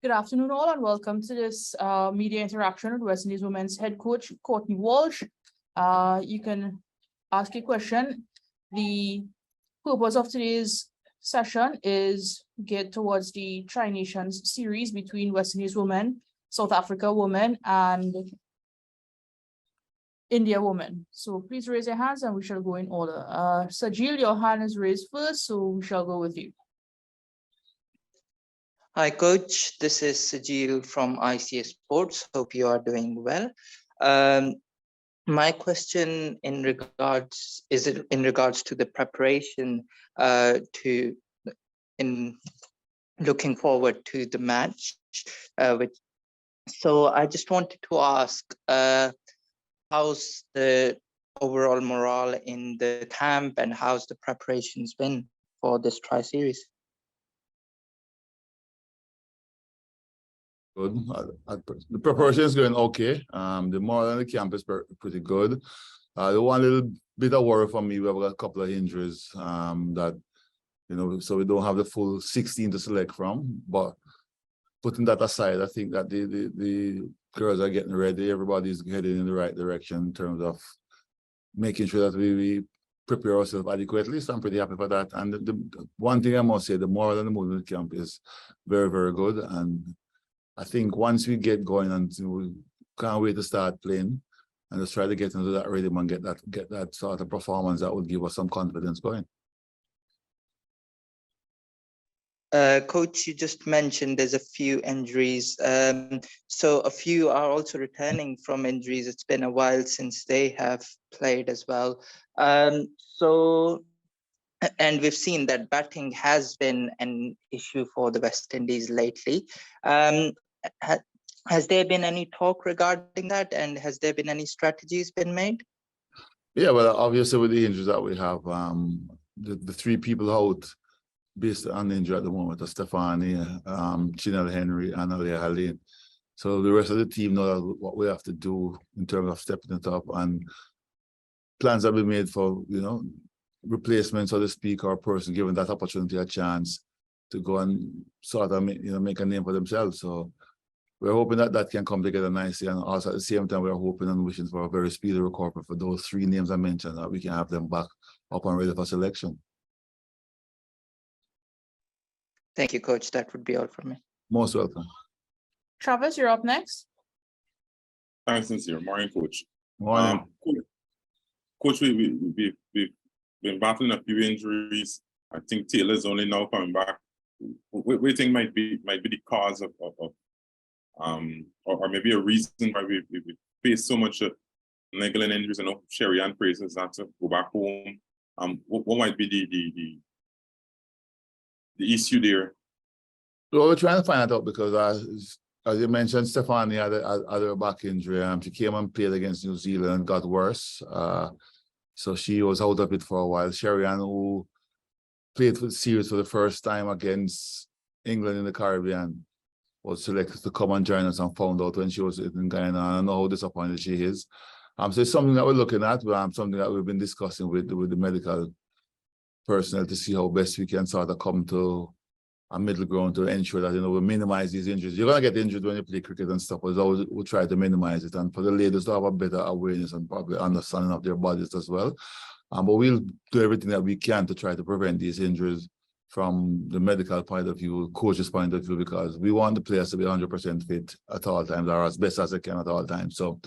Good afternoon, all, and welcome to this media interaction with West Indies Women's head coach, Courtney Walsh. You can ask a question. The purpose of today's session is geared towards the Tri-Nations series between West Indies women, South Africa women, and India women. So please raise your hands and we shall go in order. Sajil, your hand is raised first, so we shall go with you. Hi, Coach. This is Sajil from ICA Sports. Hope you are doing well. My question in regards to the preparation in looking forward to the match. So I just wanted to ask, how's the overall morale in the camp and how's the preparations been for this tri-series? Good. The preparation is going okay. The morale on the camp is pretty good. The one little bit of worry for me, we have got a couple of injuries that, so we don't have the full 16 to select from. But putting that aside, I think that the girls are getting ready. Everybody's heading in the right direction in terms of making sure that we prepare ourselves adequately. So I'm pretty happy for that. And the one thing I must say, the morale and the mood in the camp is very, very good. And I think once we get going and we can't wait to start playing and just try to get into that rhythm and get that sort of performance that would give us some confidence going. Coach, you just mentioned there's a few injuries. So a few are also returning from injuries. It's been a while since they have played as well. And we've seen that batting has been an issue for the West Indies lately. Has there been any talk regarding that, and has there been any strategies been made? Yeah, well, obviously with the injuries that we have, the three people out based on the injury at the moment are Stephanie, Chinelle Henry, and Alia Haleen. So the rest of the team know what we have to do in terms of stepping it up, and plans have been made for, replacements, so to speak, or a person given that opportunity a chance to go and sort of make a name for themselves. So we're hoping that that can come together nicely, and also at the same time we're hoping and wishing for a very speedy recovery for those three names I mentioned, that we can have them back up and ready for selection. Thank you, Coach. That would be all from me. Most welcome. Travis, you're up next. Thanks, sincere. Morning, Coach. Morning. Coach, we've been battling a few injuries. I think Taylor's only now coming back. What do you think might be the cause of or maybe a reason why we face so much niggling injuries? I know Sherry Ann Fraser's had to go back home. What might be the issue there? Well, we're trying to find that out because as you mentioned, Stephanie had a back injury. She came and played against New Zealand and got worse. So she was out of it for a while. Sherry Ann, who played for the series for the first time against England in the Caribbean, was selected to come and join us, and found out when she was in Guyana. I know how disappointed she is. So it's something that we're looking at, something that we've been discussing with the medical personnel to see how best we can sort of come to a middle ground to ensure that, we minimize these injuries. You're going to get injured when you play cricket and stuff, but we'll try to minimize it. And for the ladies to have a better awareness and probably understanding of their bodies as well. But we'll do everything that we can to try to prevent these injuries from the medical point of view, coach's point of view, because we want the players to be 100% fit at all times, or as best as they can at all times. So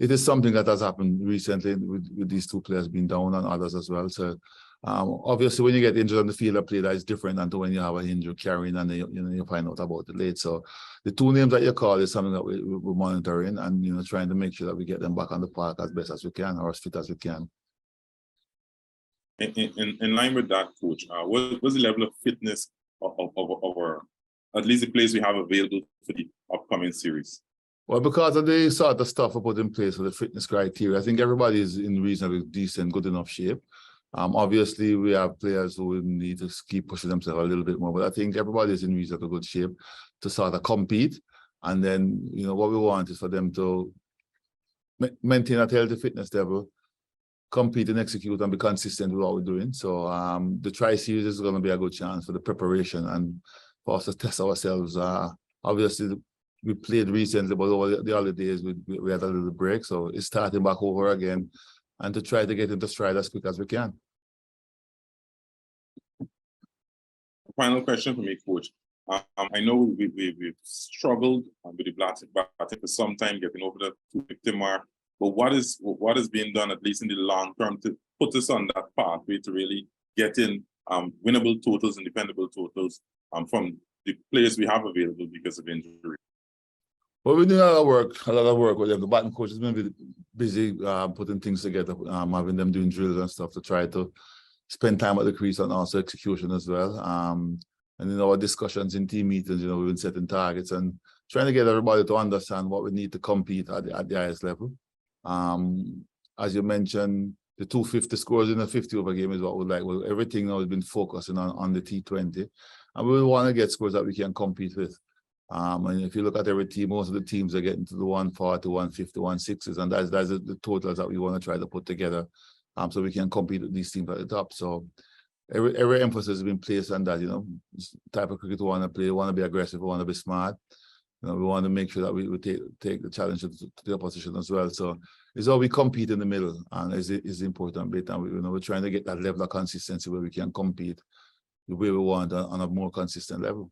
it is something that has happened recently with these two players being down and others as well. So obviously, when you get injured on the field of play, that is different than when you have an injury carrying and then you find out about it late. So the two names that you call is something that we're monitoring and trying to make sure that we get them back on the park as best as we can, or as fit as we can. In line with that, Coach, what's the level of fitness of our, at least the players we have available for the upcoming series? Well, because of the sort of stuff we put in place for the fitness criteria, I think everybody is in reasonably decent, good enough shape. Obviously, we have players who will need to keep pushing themselves a little bit more, but I think everybody is in reasonably good shape to sort of compete. And then, what we want is for them to maintain a healthy fitness level, compete and execute and be consistent with what we're doing. So the tri-series is going to be a good chance for the preparation and for us to test ourselves Obviously, we played recently, but over the holidays, we had a little break. So it's starting back over again and to try to get into stride as quick as we can. Final question for me, Coach. I know we've struggled with the Black for some time getting over the 250 mark, but what is being done, at least in the long term, to put us on that pathway to really get in winnable totals and dependable totals from the players we have available because of injury? Well, we're doing a lot of work with them. The batting coach has been busy putting things together, having them doing drills and stuff to try to spend time at the crease and also execution as well. And in our discussions in team meetings, we've been setting targets and trying to get everybody to understand what we need to compete at the highest level. As you mentioned, the 250 scores in a 50-over game is what we like. Well, everything now has been focusing on the T20, and we want to get scores that we can compete with. And if you look at every team, most of the teams are getting to the 140, 150, 160s, and that's the totals that we want to try to put together, so we can compete with these teams at the top. So every emphasis has been placed on that. Type of cricket we want to play, we want to be aggressive, we want to be smart. We want to make sure that we take the challenge to the opposition as well. So it's all we compete in the middle, and is the important bit. And we're trying to get that level of consistency where we can compete the way we want on a more consistent level.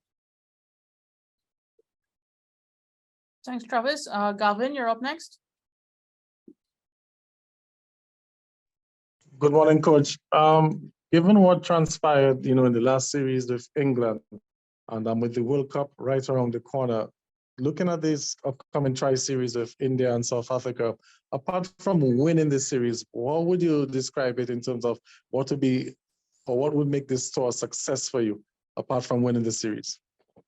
Thanks, Travis. Gavin, you're up next. Good morning, Coach. Given what transpired, in the last series with England and with the World Cup right around the corner, looking at this upcoming tri-series with India and South Africa, apart from winning this series, what would you describe it in terms of what would make this tour a success for you, apart from winning the series?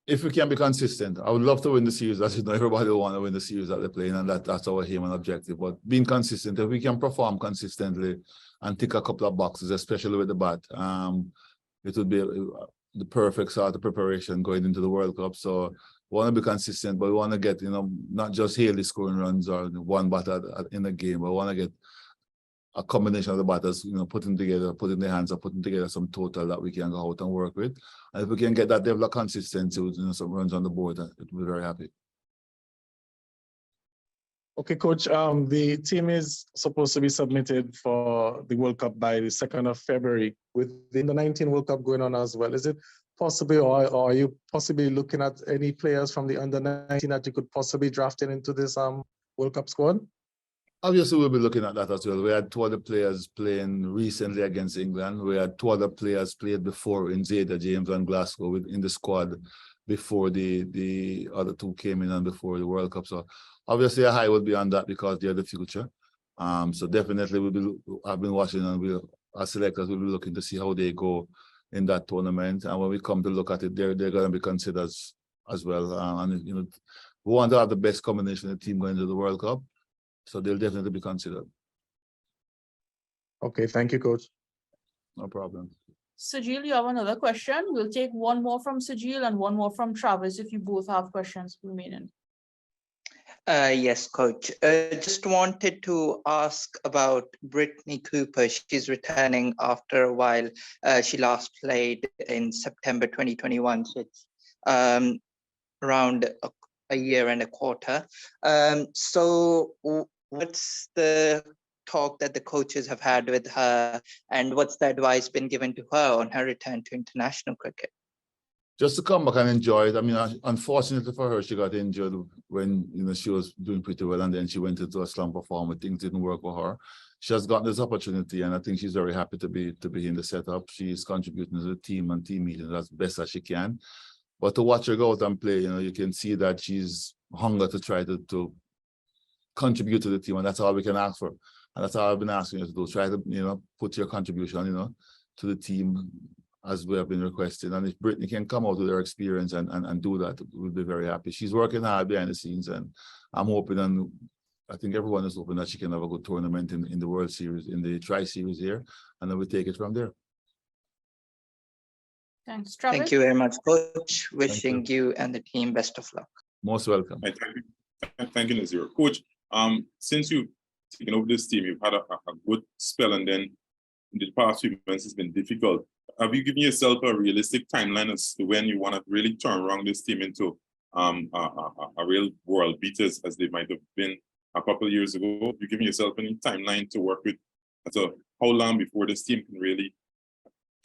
If we can be consistent, I would love to win the series. As you know, everybody will want to win the series that they're playing, and that's our aim and objective. But being consistent, if we can perform consistently and tick a couple of boxes, especially with the bat, it would be the perfect sort of preparation going into the World Cup. So we want to be consistent, but we want to get, not just Haley scoring runs or one batter in a game, but we want to get a combination of the batters, putting their hands up, putting together some total that we can go out and work with. And if we can get that level of consistency with some runs on the board, it will be very happy. Okay, Coach, the team is supposed to be submitted for the World Cup by the 2nd of February, with the Under-19 World Cup going on as well. Is it possible, or are you possibly looking at any players from the Under-19 that you could possibly draft into this World Cup squad? Obviously, we'll be looking at that as well. We had 2 other players playing recently against England. We had 2 other players played before in Zeta, James and Glasgow in the squad before the other 2 came in and before the World Cup. So obviously a high would be on that because they're the future. So definitely I've been watching, and our selectors will be looking to see how they go in that tournament. And when we come to look at it, they're going to be considered as well. And we want to have the best combination of the team going to the World Cup. So they'll definitely be considered. Okay, thank you, Coach. No problem. Sajil, you have another question. We'll take one more from Sajil and one more from Travis if you both have questions remaining. Yes, Coach. Just wanted to ask about Brittany Cooper. She's returning after a while. She last played in September 2021. So it's around a year and a quarter. So what's the talk that the coaches have had with her, and what's the advice been given to her on her return to international cricket? Just to come back and enjoy it. I mean, unfortunately for her, she got injured when she was doing pretty well, and then she went into a slump of form. Things didn't work for her. She has gotten this opportunity, and I think she's very happy to be in the setup. She's contributing to the team and team meetings as best as she can. But to watch her go out and play, you can see that she's hunger to try to contribute to the team, and that's all we can ask for. And that's all I've been asking you to do. Try to, put your contribution, to the team as we have been requesting. And if Brittany can come out with her experience and do that, we'll be very happy. She's working hard behind the scenes, and I'm hoping, and I think everyone is hoping, that she can have a good tournament in the World Series, in the Tri-Series here, and then we take it from there. Thanks, Travis. Thank you very much, Coach. Wishing you and the team best of luck. Most welcome. Thank you, Nazir. Coach, since you've taken over this team, you've had a good spell, and then in the past few months it's been difficult. Have you given yourself a realistic timeline as to when you want to really turn around this team into a real world beaters as they might have been a couple of years ago? You giving yourself any timeline to work with? So how long before this team can really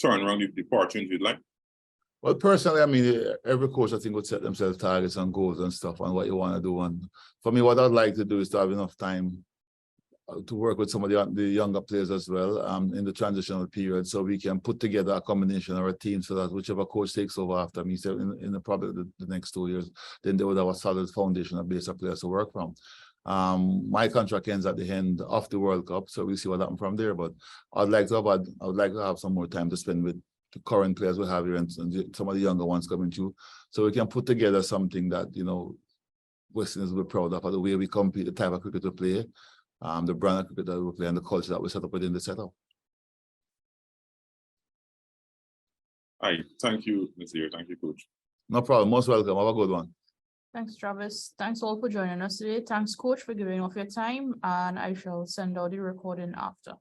turn around the fortunes you'd like? Well, personally, I mean, every coach I think would set themselves targets and goals and stuff and what you want to do. And for me, what I'd like to do is to have enough time to work with some of the younger players as well in the transitional period, so we can put together a combination of a team so that whichever coach takes over after me, so in probably the next 2 years, then they would have a solid foundation of base of players to work from. My contract ends at the end of the World Cup, so we'll see what happens from there. But I would like to have some more time to spend with the current players we have here and some of the younger ones coming through, so we can put together something that, you know, Westerners will be proud of the way we compete, the type of cricket we play, the brand of cricket that we play, and the culture that we set up within the setup. All right, thank you, Mr. Thank you, Coach. No problem. Most welcome. Have a good one. Thanks, Travis. Thanks all for joining us today. Thanks, Coach, for giving off your time, and I shall send out the recording after.